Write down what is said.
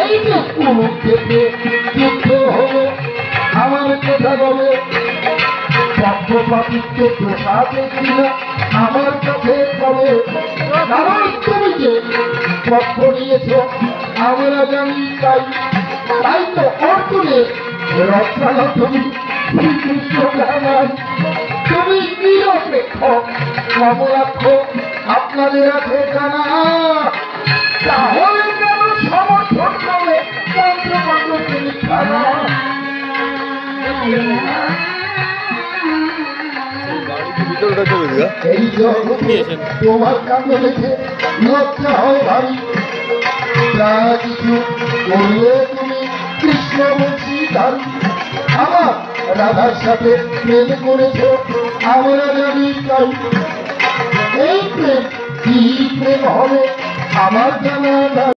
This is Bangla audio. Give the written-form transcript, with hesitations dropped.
এই যে কুরুক্ষেত্রে যুদ্ধ হলো আমার কথা বলে পক্ষপাতিত্ব প্রসাদে কিনা আমার কাছে বলে কারণ তুমি যে পক্ষ নিয়েছ আমরা জানি তাই তাই তো অর্জুনের রক্ষা তুমি শ্রীকৃষ্ণ ভগবান তুমি নিরপেক্ষ কমলাক্ষ আপনাদের আছে জানা তাহলে কেন সমর্থন করে চন্দ্রপাণ্ডবকে খানা এই জগতে তোমার কাণ্ড দেখে লজ্জা হয় ভারী যা কিছু করলে তুমি কৃষ্ণ বলছি দারু আমার রাধার সাথে প্রেম করেছ আমরা জানি তাই এই প্রেম কি প্রেম হবে আমার জানা